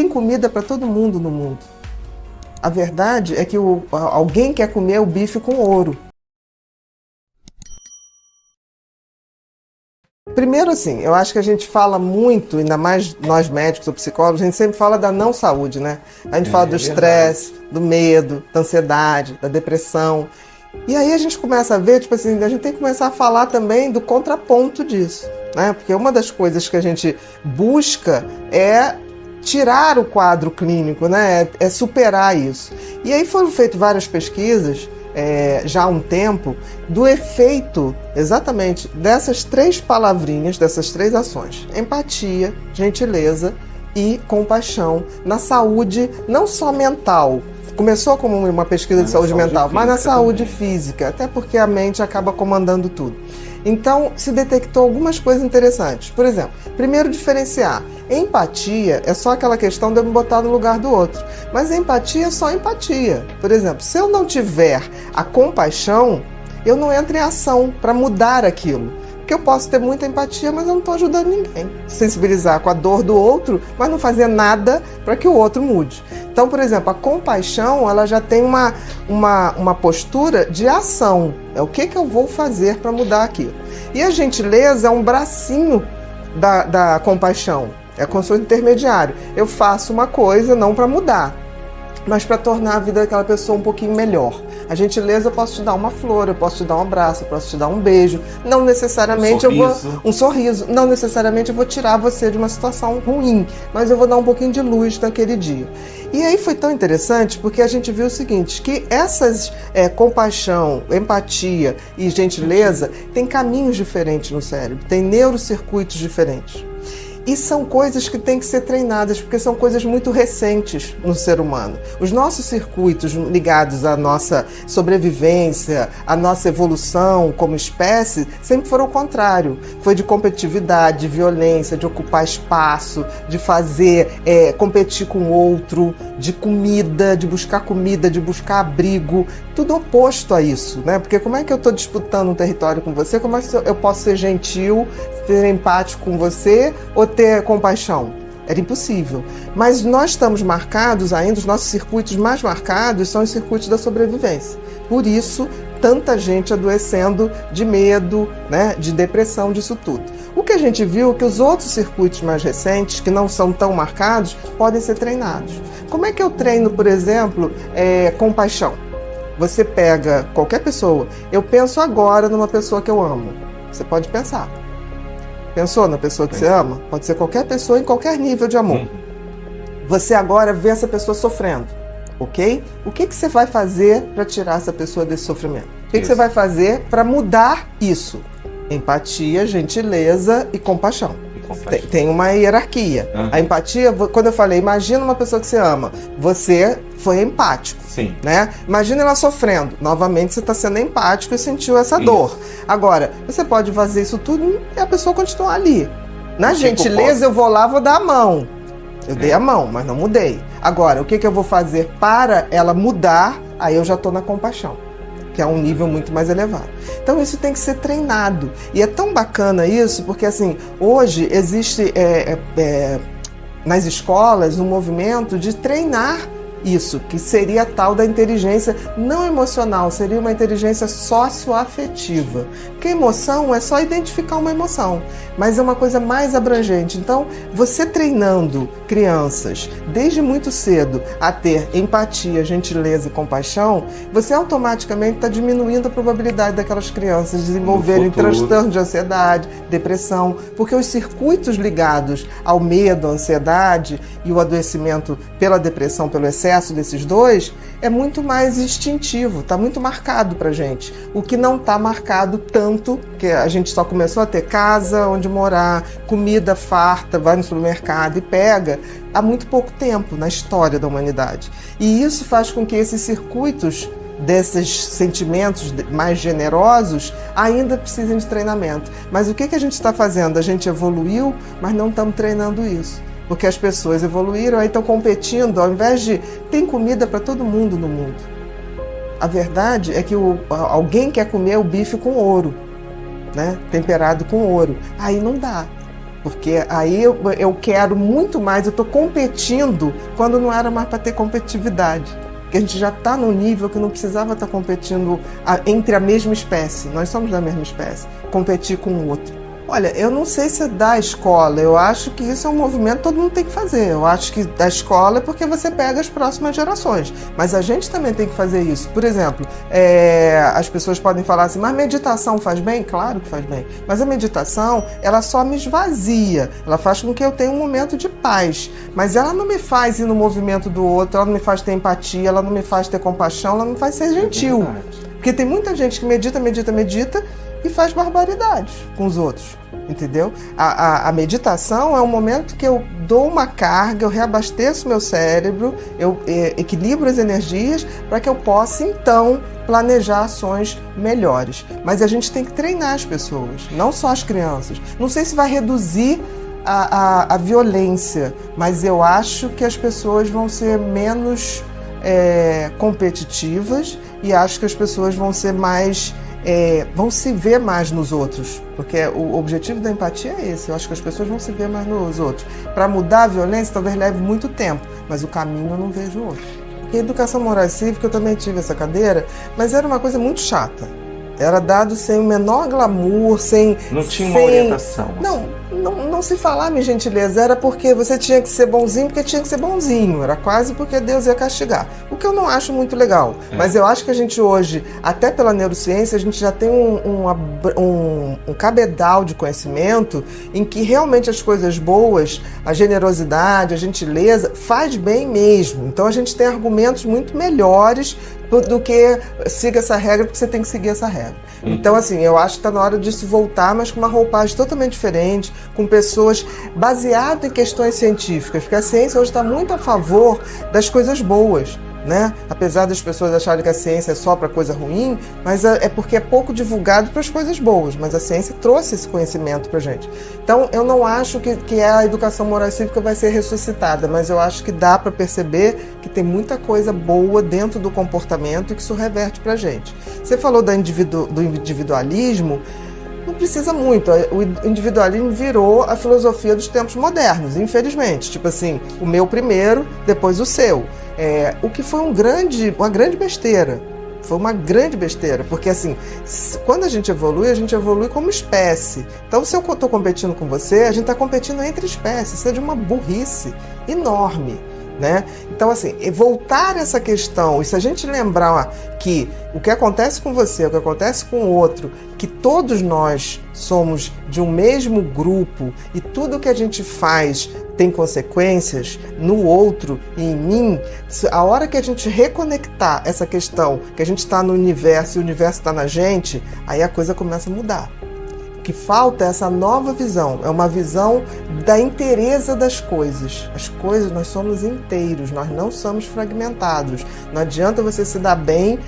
tem comida para todo mundo no mundo. A verdade é que alguém quer comer o bife com ouro. Primeiro, assim, eu acho que a gente fala muito, ainda mais nós médicos ou psicólogos, a gente sempre fala da não saúde, né? A gente fala do estresse, do medo, da ansiedade, da depressão. E aí a gente começa a ver, tipo assim, a gente tem que começar a falar também do contraponto disso, né? Porque uma das coisas que a gente busca é tirar o quadro clínico, né? É superar isso. E aí foram feitas várias pesquisas, já há um tempo, do efeito exatamente dessas 3 palavrinhas, dessas 3 ações: empatia, gentileza e compaixão na saúde, não só mental. Começou como uma pesquisa de saúde mental, mas na saúde física, até porque a mente acaba comandando tudo. Então, se detectou algumas coisas interessantes. Por exemplo, primeiro, diferenciar. Empatia é só aquela questão de eu me botar no lugar do outro. Mas empatia é só empatia. Por exemplo, se eu não tiver a compaixão, eu não entro em ação para mudar aquilo. Porque eu posso ter muita empatia, mas eu não estou ajudando ninguém. Sensibilizar com a dor do outro, mas não fazer nada para que o outro mude. Então, por exemplo, a compaixão, ela já tem uma postura de ação. É o que eu vou fazer para mudar aquilo. E a gentileza é um bracinho da compaixão. É como se fosse intermediário. Eu faço uma coisa não para mudar, mas para tornar a vida daquela pessoa um pouquinho melhor. A gentileza, eu posso te dar uma flor, eu posso te dar um abraço, eu posso te dar um beijo. Não necessariamente um sorriso. Não necessariamente eu vou tirar você de uma situação ruim, mas eu vou dar um pouquinho de luz naquele dia. E aí foi tão interessante porque a gente viu o seguinte, que essas compaixão, empatia e gentileza têm caminhos diferentes no cérebro, tem neurocircuitos diferentes. E são coisas que têm que ser treinadas, porque são coisas muito recentes no ser humano. Os nossos circuitos ligados à nossa sobrevivência, à nossa evolução como espécie, sempre foram o contrário. Foi de competitividade, de violência, de ocupar espaço, de fazer, competir com o outro, de comida, de buscar abrigo. Tudo oposto a isso, né? Porque como é que eu estou disputando um território com você? Como é que eu posso ser gentil, ser empático com você ou ter compaixão? Era impossível. Mas nós estamos marcados ainda, os nossos circuitos mais marcados são os circuitos da sobrevivência. Por isso, tanta gente adoecendo de medo, né, de depressão, disso tudo. O que a gente viu é que os outros circuitos mais recentes, que não são tão marcados, podem ser treinados. Como é que eu treino, por exemplo, compaixão? Você pega qualquer pessoa, eu penso agora numa pessoa que eu amo. Você pode pensar. Pensou na pessoa que você ama? Pode ser qualquer pessoa em qualquer nível de amor. Você agora vê essa pessoa sofrendo, ok? O que você vai fazer para tirar essa pessoa desse sofrimento? O que você vai fazer para mudar isso? Empatia, gentileza e compaixão. Tem uma hierarquia. A empatia, quando eu falei, imagina uma pessoa que você ama, você foi empático. Sim. Né? Imagina ela sofrendo. Novamente, você está sendo empático e sentiu essa dor. Agora, você pode fazer isso tudo e a pessoa continuar ali. Na gentileza, eu vou lá, vou dar a mão. Eu dei a mão, mas não mudei. Agora, o que eu vou fazer para ela mudar? Aí eu já estou na compaixão, que é um nível muito mais elevado. Então isso tem que ser treinado. E é tão bacana isso, porque assim, hoje existe nas escolas um movimento de treinar isso, que seria a tal da inteligência não emocional, seria uma inteligência socioafetiva. Porque emoção é só identificar uma emoção, mas é uma coisa mais abrangente. Então, você treinando crianças desde muito cedo a ter empatia, gentileza e compaixão, você automaticamente está diminuindo a probabilidade daquelas crianças desenvolverem transtorno de ansiedade, depressão, porque os circuitos ligados ao medo, à ansiedade e o adoecimento pela depressão, pelo excesso desses dois, é muito mais instintivo, está muito marcado pra gente. O que não está marcado tanto, que a gente só começou a ter casa onde morar, comida farta, vai no supermercado e pega, há muito pouco tempo na história da humanidade. E isso faz com que esses circuitos desses sentimentos mais generosos ainda precisem de treinamento. Mas o que a gente está fazendo? A gente evoluiu, mas não estamos treinando isso. Porque as pessoas evoluíram, aí estão competindo, ao invés de... Tem comida para todo mundo no mundo. A verdade é que alguém quer comer o bife com ouro, né? Temperado com ouro. Aí não dá. Porque aí eu quero muito mais, eu estou competindo quando não era mais para ter competitividade. Porque a gente já está num nível que não precisava estar competindo entre a mesma espécie. Nós somos da mesma espécie. Competir com o outro. Olha, eu não sei se é da escola, eu acho que isso é um movimento que todo mundo tem que fazer. Eu acho que da escola é porque você pega as próximas gerações, mas a gente também tem que fazer isso. Por exemplo, as pessoas podem falar assim, mas meditação faz bem? Claro que faz bem, mas a meditação, ela só me esvazia, ela faz com que eu tenha um momento de paz, mas ela não me faz ir no movimento do outro, ela não me faz ter empatia, ela não me faz ter compaixão, ela não me faz ser gentil. Porque tem muita gente que medita e faz barbaridades com os outros, entendeu? A meditação é um momento que eu dou uma carga, eu reabasteço meu cérebro, eu equilibro as energias para que eu possa, então, planejar ações melhores. Mas a gente tem que treinar as pessoas, não só as crianças. Não sei se vai reduzir a violência, mas eu acho que as pessoas vão ser menos competitivas e acho que as pessoas vão ser mais... vão se ver mais nos outros, porque o objetivo da empatia é esse. Eu acho que as pessoas vão se ver mais nos outros. Para mudar a violência talvez leve muito tempo, mas o caminho eu não vejo outro. E a educação moral e cívica, eu também tive essa cadeira, mas era uma coisa muito chata. Era dado sem o menor glamour, Não tinha uma orientação. Não se falava em gentileza, era porque você tinha que ser bonzinho, porque tinha que ser bonzinho, era quase porque Deus ia castigar. O que eu não acho muito legal, mas eu acho que a gente hoje, até pela neurociência, a gente já tem um cabedal de conhecimento em que realmente as coisas boas, a generosidade, a gentileza, faz bem mesmo. Então a gente tem argumentos muito melhores do que siga essa regra, porque você tem que seguir essa regra. Então, assim, eu acho que está na hora disso voltar, mas com uma roupagem totalmente diferente, com pessoas baseadas em questões científicas, porque a ciência hoje está muito a favor das coisas boas, né? Apesar das pessoas acharem que a ciência é só para coisa ruim, mas é porque é pouco divulgado para as coisas boas, mas a ciência trouxe esse conhecimento para a gente. Então, eu não acho que a educação moral e cívica vai ser ressuscitada, mas eu acho que dá para perceber que tem muita coisa boa dentro do comportamento e que isso reverte para a gente. Você falou do individualismo, não precisa muito. O individualismo virou a filosofia dos tempos modernos, infelizmente. Tipo assim, o meu primeiro, depois o seu. O que foi uma grande besteira. Foi uma grande besteira, porque assim, quando a gente evolui como espécie. Então, se eu estou competindo com você, a gente está competindo entre espécies. Isso é de uma burrice enorme, né? Então, assim, voltar essa questão, e se a gente lembrar que o que acontece com você, o que acontece com o outro, que todos nós somos de um mesmo grupo e tudo que a gente faz tem consequências no outro e em mim, a hora que a gente reconectar essa questão, que a gente está no universo e o universo está na gente, aí a coisa começa a mudar. O que falta é essa nova visão, é uma visão da inteireza das coisas. As coisas, nós somos inteiros, nós não somos fragmentados. Não adianta você se dar bem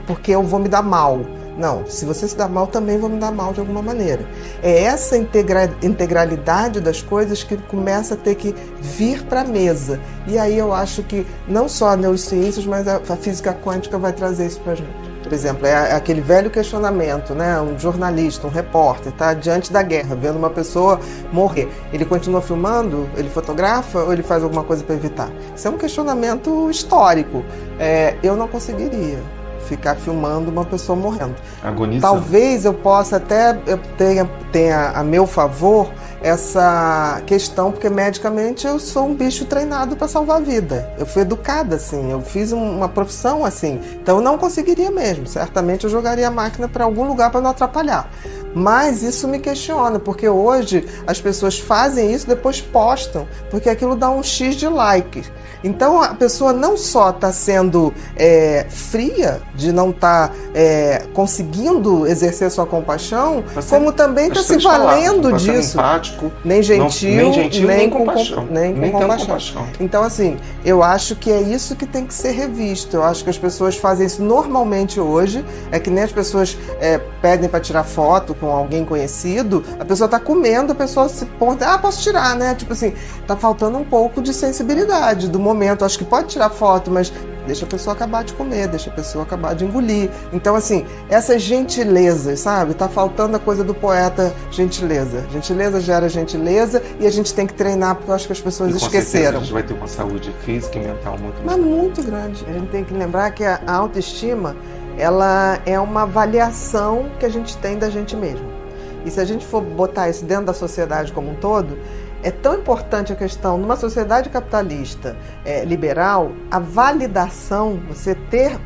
porque eu vou me dar mal. Não, se você se dá mal, também vou me dar mal de alguma maneira. É essa integralidade das coisas que começa a ter que vir para a mesa. E aí eu acho que não só a neurociências, mas a física quântica vai trazer isso para a gente. Por exemplo, é aquele velho questionamento, né? Um jornalista, um repórter, está diante da guerra, vendo uma pessoa morrer. Ele continua filmando? Ele fotografa? Ou ele faz alguma coisa para evitar? Isso é um questionamento histórico. Eu não conseguiria ficar filmando uma pessoa morrendo. Agonizando. Talvez eu possa até tenha a meu favor essa questão, porque medicamente eu sou um bicho treinado para salvar a vida. Eu fui educada assim, eu fiz uma profissão assim. Então eu não conseguiria mesmo. Certamente eu jogaria a máquina para algum lugar para não atrapalhar. Mas isso me questiona, porque hoje as pessoas fazem isso e depois postam, porque aquilo dá um X de like. Então a pessoa não só está sendo fria, de não estar conseguindo exercer sua compaixão, como também está se valendo disso. Empático, nem gentil, nem com compaixão. Então, assim, eu acho que é isso que tem que ser revisto. Eu acho que as pessoas fazem isso normalmente hoje. É que nem as pessoas pedem para tirar foto com alguém conhecido, a pessoa está comendo, a pessoa se põe, posso tirar, né? Tipo assim, tá faltando um pouco de sensibilidade do momento. Acho que pode tirar foto, mas deixa a pessoa acabar de comer, deixa a pessoa acabar de engolir. Então, assim, essas gentilezas, sabe? Tá faltando a coisa do poeta gentileza. Gentileza gera gentileza e a gente tem que treinar, porque eu acho que as pessoas esqueceram. A gente vai ter uma saúde física e mental muito grande. Mas muito grande. A gente tem que lembrar que a autoestima, ela é uma avaliação que a gente tem da gente mesmo. E se a gente for botar isso dentro da sociedade como um todo, é tão importante a questão, numa sociedade capitalista liberal, a validação, você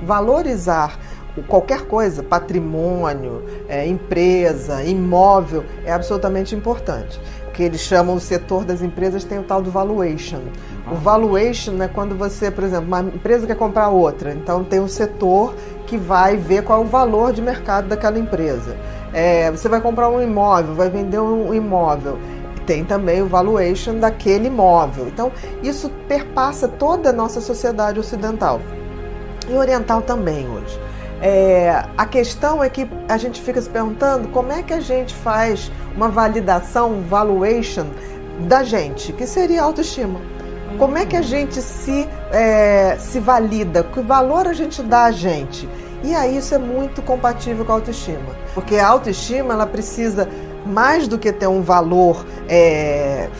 valorizar qualquer coisa, patrimônio, empresa, imóvel, é absolutamente importante. O que eles chamam, o setor das empresas tem o tal do valuation. O valuation é quando você, por exemplo, uma empresa quer comprar outra, então tem um setor que vai ver qual é o valor de mercado daquela empresa. Você vai comprar um imóvel, vai vender um imóvel, tem também o valuation daquele imóvel. Então, isso perpassa toda a nossa sociedade ocidental e oriental também hoje. A questão é que a gente fica se perguntando como é que a gente faz uma validação, um valuation da gente, que seria a autoestima. Como é que a gente se valida? Que valor a gente dá a gente? E aí isso é muito compatível com a autoestima. Porque a autoestima, ela precisa, mais do que ter um valor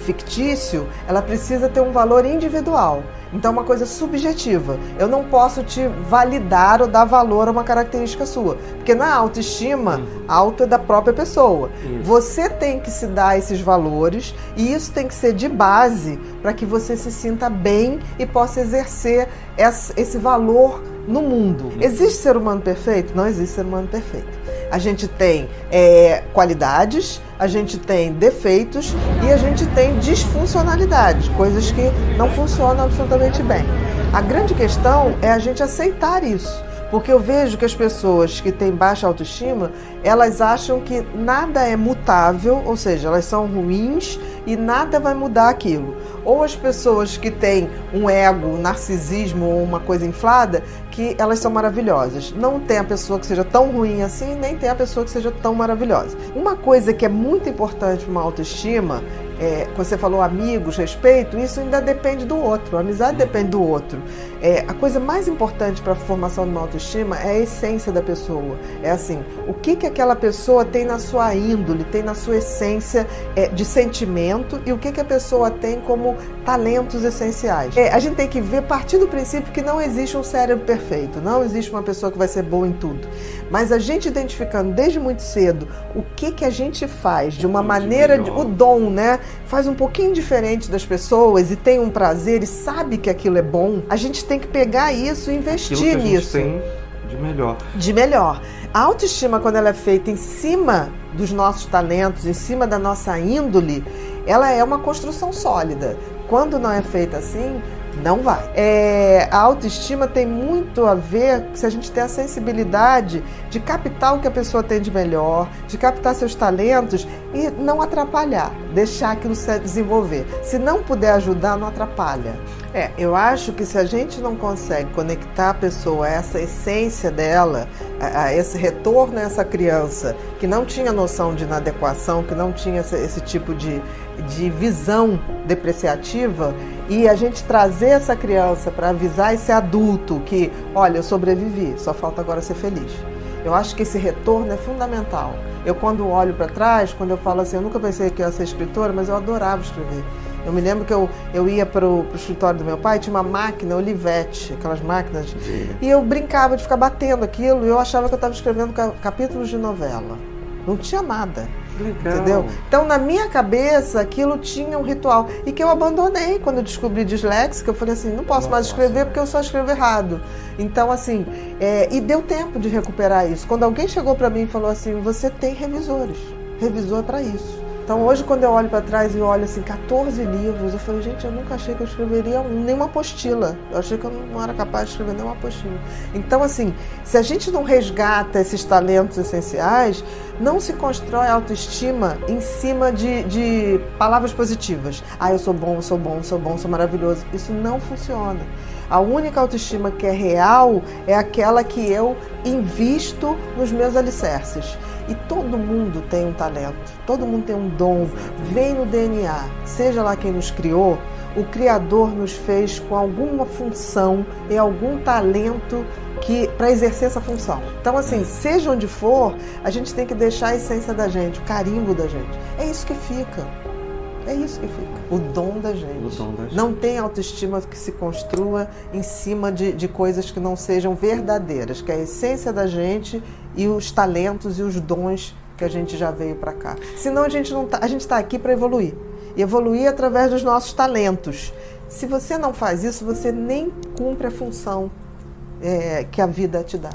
fictício, ela precisa ter um valor individual. Então é uma coisa subjetiva. Eu não posso te validar ou dar valor a uma característica sua. Porque na autoestima, auto é da própria pessoa. Você tem que se dar esses valores e isso tem que ser de base para que você se sinta bem e possa exercer esse valor no mundo. Existe ser humano perfeito? Não existe ser humano perfeito. A gente tem qualidades, a gente tem defeitos e a gente tem disfuncionalidades, coisas que não funcionam absolutamente bem. A grande questão é a gente aceitar isso, porque eu vejo que as pessoas que têm baixa autoestima, elas acham que nada é mutável, ou seja, elas são ruins e nada vai mudar aquilo. Ou as pessoas que têm um ego, um narcisismo ou uma coisa inflada, que elas são maravilhosas. Não tem a pessoa que seja tão ruim assim, nem tem a pessoa que seja tão maravilhosa. Uma coisa que é muito importante para uma autoestima, você falou amigos, respeito, isso ainda depende do outro, a amizade depende do outro. A coisa mais importante para a formação de uma autoestima é a essência da pessoa. É assim, o que aquela pessoa tem na sua índole, tem na sua essência de sentimento e o que a pessoa tem como talentos essenciais. A gente tem que ver, partir do princípio que não existe um cérebro perfeito, não existe uma pessoa que vai ser boa em tudo. Mas a gente identificando desde muito cedo o que a gente faz de uma maneira, o dom, né? Faz um pouquinho diferente das pessoas e tem um prazer e sabe que aquilo é bom, a gente tem que pegar isso e investir nisso. Tem de melhor. De melhor. A autoestima, quando ela é feita em cima dos nossos talentos, em cima da nossa índole, ela é uma construção sólida. Quando não é feita assim, não vai. A autoestima tem muito a ver se a gente tem a sensibilidade de captar o que a pessoa tem de melhor, de captar seus talentos e não atrapalhar, deixar aquilo se desenvolver. Se não puder ajudar, não atrapalha. Eu acho que se a gente não consegue conectar a pessoa a essa essência dela, a esse retorno a essa criança que não tinha noção de inadequação, que não tinha esse tipo de visão depreciativa, e a gente trazer essa criança para avisar esse adulto que, olha, eu sobrevivi, só falta agora ser feliz. Eu acho que esse retorno é fundamental. Eu, quando olho para trás, quando eu falo assim, eu nunca pensei que eu ia ser escritora, mas eu adorava escrever. Eu me lembro que eu ia para o escritório do meu pai, tinha uma máquina, Olivetti, aquelas máquinas, e eu brincava de ficar batendo aquilo, e eu achava que eu estava escrevendo capítulos de novela. Não tinha nada. Legal. Entendeu? Então, na minha cabeça, aquilo tinha um ritual. E que eu abandonei quando eu descobri disléxica. Eu falei assim, não posso mais escrever porque eu só escrevo errado. Então, assim, e deu tempo de recuperar isso. Quando alguém chegou para mim e falou assim, você tem revisores. Revisor é para isso. Então, hoje, quando eu olho para trás e olho assim, 14 livros, eu falei, gente, eu nunca achei que eu escreveria nenhuma apostila. Eu achei que eu não era capaz de escrever nenhuma apostila. Então, assim, se a gente não resgata esses talentos essenciais, não se constrói autoestima em cima de palavras positivas. Eu sou bom, eu sou bom, eu sou bom, eu sou maravilhoso. Isso não funciona. A única autoestima que é real é aquela que eu invisto nos meus alicerces. E todo mundo tem um talento, todo mundo tem um dom, vem no DNA, seja lá quem nos criou, o Criador nos fez com alguma função e algum talento para exercer essa função. Então, assim, seja onde for, a gente tem que deixar a essência da gente, o carimbo da gente. É isso que fica. É isso que fica. O dom da gente. O dom da gente. Não tem autoestima que se construa em cima de coisas que não sejam verdadeiras, que é a essência da gente e os talentos e os dons que a gente já veio para cá. Senão a gente está aqui para evoluir. E evoluir através dos nossos talentos. Se você não faz isso, você nem cumpre a função que a vida te dá.